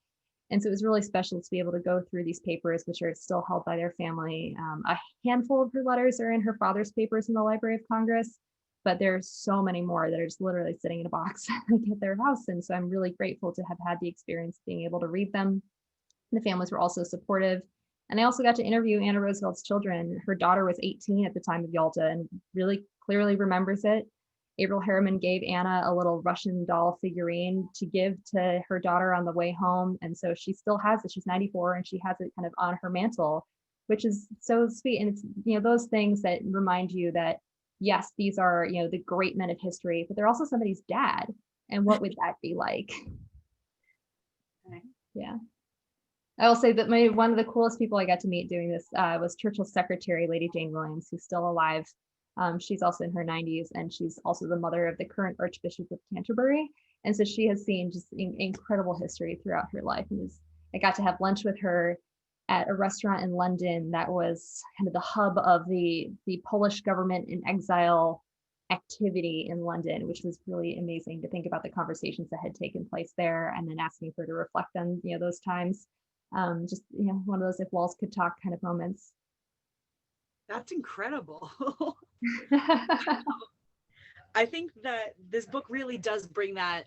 And so it was really special to be able to go through these papers, which are still held by their family. A handful of her letters are in her father's papers in the Library of Congress, but there's so many more that are just literally sitting in a box at their house. And so I'm really grateful to have had the experience of being able to read them. And the families were also supportive. And I also got to interview Anna Roosevelt's children. Her daughter was 18 at the time of Yalta and really clearly remembers it. Averell Harriman gave Anna a little Russian doll figurine to give to her daughter on the way home. And so she still has it. She's 94 and she has it kind of on her mantle, which is so sweet. And it's, those things that remind you that, yes, these are, the great men of history, but they're also somebody's dad. And what would that be like? Yeah. I will say that one of the coolest people I got to meet doing this was Churchill's secretary, Lady Jane Williams, who's still alive. She's also in her 90s, and she's also the mother of the current Archbishop of Canterbury. And so she has seen just incredible history throughout her life. And I got to have lunch with her at a restaurant in London that was kind of the hub of the Polish government in exile activity in London, which was really amazing to think about the conversations that had taken place there, and then asking her to reflect on those times. Just one of those if walls could talk kind of moments. That's incredible. I think that this book really does bring that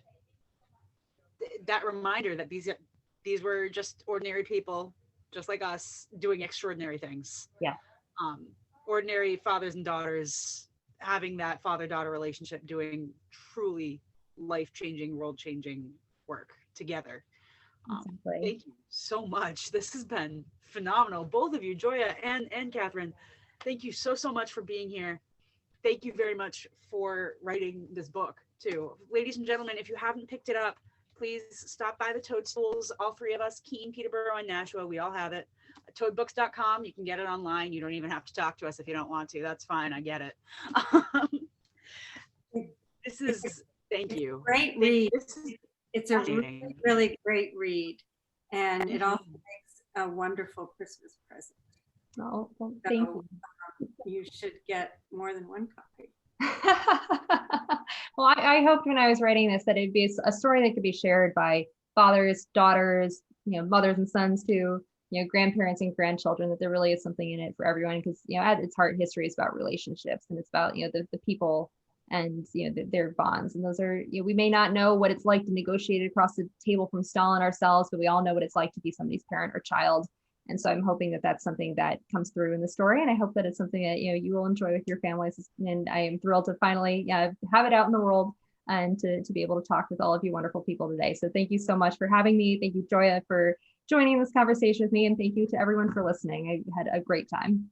reminder that these were just ordinary people, just like us, doing extraordinary things. Yeah. Ordinary fathers and daughters having that father-daughter relationship, doing truly life-changing, world-changing work together. Exactly. Thank you so much. This has been phenomenal. Both of you, Gioia and Catherine, thank you so much for being here. Thank you very much for writing this book too. Ladies and gentlemen, if you haven't picked it up, please stop by the Toadstools. All three of us, Keene, Peterborough, and Nashua, we all have it. Toadbooks.com. You can get it online. You don't even have to talk to us if you don't want to. That's fine. I get it. Thank you. Great read. It's a really, really great read. And it also makes a wonderful Christmas present. Oh, well, thank you. You should get more than one copy. Well, I hoped when I was writing this that it'd be a story that could be shared by fathers, daughters, mothers and sons too, grandparents and grandchildren, that there really is something in it for everyone, because at its heart, history is about relationships, and it's about the people and their bonds. And those are, we may not know what it's like to negotiate across the table from Stalin ourselves, but we all know what it's like to be somebody's parent or child. And so I'm hoping that that's something that comes through in the story, and I hope that it's something that you will enjoy with your families. And I am thrilled to finally have it out in the world and to be able to talk with all of you wonderful people today. So thank you so much for having me. Thank you, Gioia, for joining this conversation with me, and thank you to everyone for listening. I had a great time.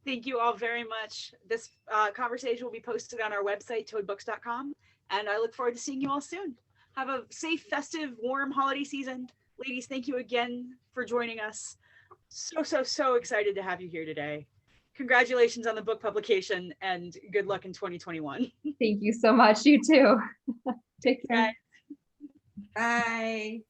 Thank you all very much. This conversation will be posted on our website, toadbooks.com, and I look forward to seeing you all soon. Have a safe, festive, warm holiday season. Ladies, thank you again for joining us. So excited to have you here today. Congratulations on the book publication, and good luck in 2021. Thank you so much. You too. Take care. Bye.